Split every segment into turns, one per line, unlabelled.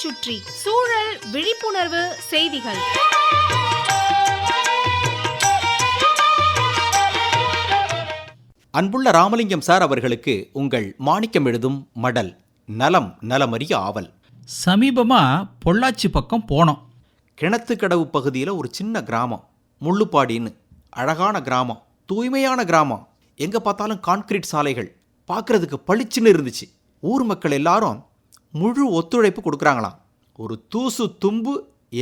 சுற்றி சூழல் விழிப்புணர்வு செய்திகள்.
அன்புள்ள ராமலிங்கம் சார் அவர்களுக்கு உங்கள் மாணிக்கம் எழுதும் மடல். நலம் நலமறிய ஆவல்.
சமீபமா பொள்ளாச்சி பக்கம் போனோம்.
கிணத்துக்கடவு பகுதியில் ஒரு சின்ன கிராமம், முள்ளுப்பாடின்னு. அழகான கிராமம், தூய்மையான கிராமம். எங்கே பார்த்தாலும் கான்கிரீட் சாலைகள், பார்க்குறதுக்கு பளிச்சுன்னு இருந்துச்சு. ஊர் மக்கள் எல்லாரும் முழு ஒத்துழைப்பு கொடுக்குறாங்களாம். ஒரு தூசு தும்பு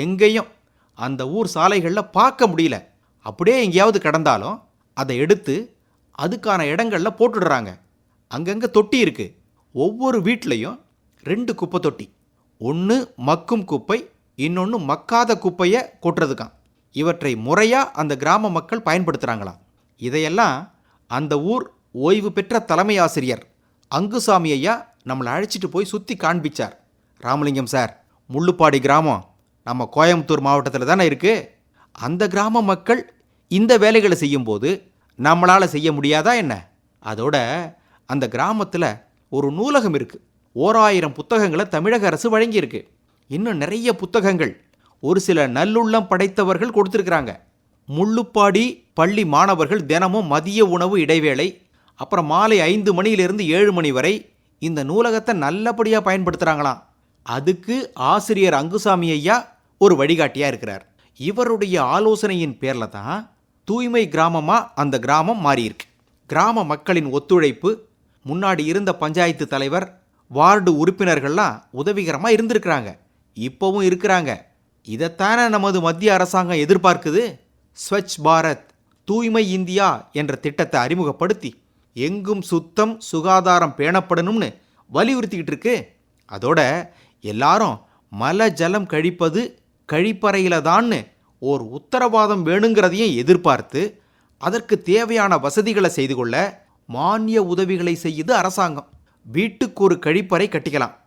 எங்கேயும் அந்த ஊர் சாலைகளில் பார்க்க முடியல. அப்படியே எங்கேயாவது கிடந்தாலும் அதை எடுத்து அதுக்கான இடங்களில் போட்டுடுறாங்க. அங்கங்கே தொட்டி இருக்குது. ஒவ்வொரு வீட்லேயும் 2 குப்பை தொட்டி. ஒன்று மக்கும் குப்பை, இன்னொன்று மக்காத குப்பையை கொட்டுறதுக்கான். இவற்றை முறையாக அந்த கிராம மக்கள் பயன்படுத்துகிறாங்களாம். இதையெல்லாம் அந்த ஊர் ஓய்வு பெற்ற தலைமை ஆசிரியர் அங்குசாமி ஐயா நம்மளை அழைச்சிட்டு போய் சுற்றி காண்பிச்சார். ராமலிங்கம் சார், முள்ளுப்பாடி கிராமம் நம்ம கோயம்புத்தூர் மாவட்டத்தில் தானே இருக்குது. அந்த கிராம மக்கள் இந்த வேலைகளை செய்யும்போது நம்மளால் செய்ய முடியாதா என்ன? அதோட அந்த கிராமத்தில் ஒரு நூலகம் இருக்குது. 1000 புத்தகங்களை தமிழக அரசு வழங்கியிருக்கு. இன்னும் நிறைய புத்தகங்கள் ஒரு சில நல்லுள்ளம் படைத்தவர்கள் கொடுத்துருக்குறாங்க. முள்ளுப்பாடி பள்ளி மாணவர்கள் தினமும் மதிய உணவு இடைவேளை, அப்புறம் மாலை 5 மணியிலிருந்து 7 மணி வரை இந்த நூலகத்தை நல்லபடியாக பயன்படுத்துகிறாங்களாம். அதுக்கு ஆசிரியர் அங்குசாமி ஐயா ஒரு வழிகாட்டியாக இருக்கிறார். இவருடைய ஆலோசனையின் பேரில் தான் தூய்மை கிராமமாக அந்த கிராமம் மாறியிருக்கு. கிராம மக்களின் ஒத்துழைப்பு, முன்னாடி இருந்த பஞ்சாயத்து தலைவர், வார்டு உறுப்பினர்கள்லாம் உதவிகரமாக இருந்திருக்கிறாங்க, இப்போவும் இருக்கிறாங்க. இதைத்தானே நமது மத்திய அரசாங்கம் எதிர்பார்க்குது. ஸ்வச் பாரத், தூய்மை இந்தியா என்ற திட்டத்தை அறிமுகப்படுத்தி எங்கும் சுத்தம் சுகாதாரம் பேணப்படணும்னு வலியுறுத்திக்கிட்டு இருக்கு. அதோட எல்லாரும் மல ஜலம் கழிப்பது கழிப்பறையில் தான்னு ஓர் உத்தரவாதம் வேணுங்கிறதையும் எதிர்பார்த்து அதற்கு தேவையான வசதிகளை செய்து கொள்ள மானிய உதவிகளை செய்யுது அரசாங்கம். வீட்டுக்கு ஒரு கழிப்பறை கட்டிக்கலாம்.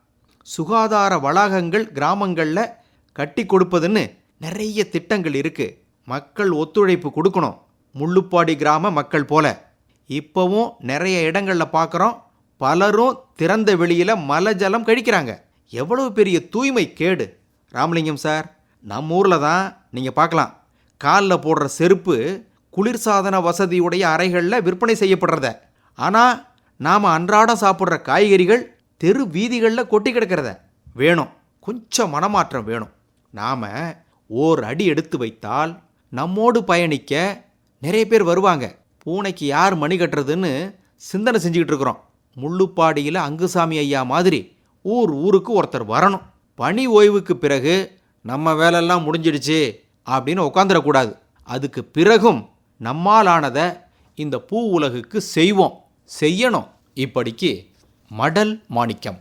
சுகாதார வளாகங்கள் கிராமங்களில் கட்டி கொடுப்பதுன்னு நிறைய திட்டங்கள் இருக்குது. மக்கள் ஒத்துழைப்பு கொடுக்கணும். முள்ளுப்பாடி கிராம மக்கள் போல இப்போவும் நிறைய இடங்களில் பார்க்குறோம், பலரும் திறந்த வெளியில் மல ஜலம் கழிக்கிறாங்க. எவ்வளவு பெரிய தூய்மை கேடு. ராமலிங்கம் சார், நம்ம ஊரில் தான் நீங்கள் பார்க்கலாம், காலில் போடுற செருப்பு குளிர்சாதன வசதியுடைய அறைகளில் விற்பனை செய்யப்படுறத. ஆனால் நாம் அன்றாடம் சாப்பிட்ற காய்கறிகள் தெரு வீதிகளில் கொட்டி கிடக்கிறத. வேணும், கொஞ்சம் மனமாற்றம் வேணும். நாம் ஓர் அடி எடுத்து வைத்தால் நம்மோடு பயணிக்க நிறைய பேர் வருவாங்க. பூனைக்கு யார் மணி கட்டுறதுன்னு சிந்தனை செஞ்சுக்கிட்டு இருக்கிறோம். முள்ளுப்பாடியில் அங்குசாமி ஐயா மாதிரி ஊருக்கு ஒருத்தர் வரணும். பணி ஓய்வுக்கு பிறகு நம்ம வேலையெல்லாம் முடிஞ்சிடுச்சு அப்படின்னு உட்காந்துடக்கூடாது. அதுக்கு பிறகும் நம்மாலானதை இந்த பூ உலகுக்கு செய்யணும். இப்படிக்கு மடல் மாணிக்கம்.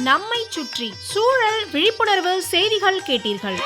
நம்மை சுற்றி சூழல் விழிப்புணர்வு செய்திகள் கேட்டீர்கள்.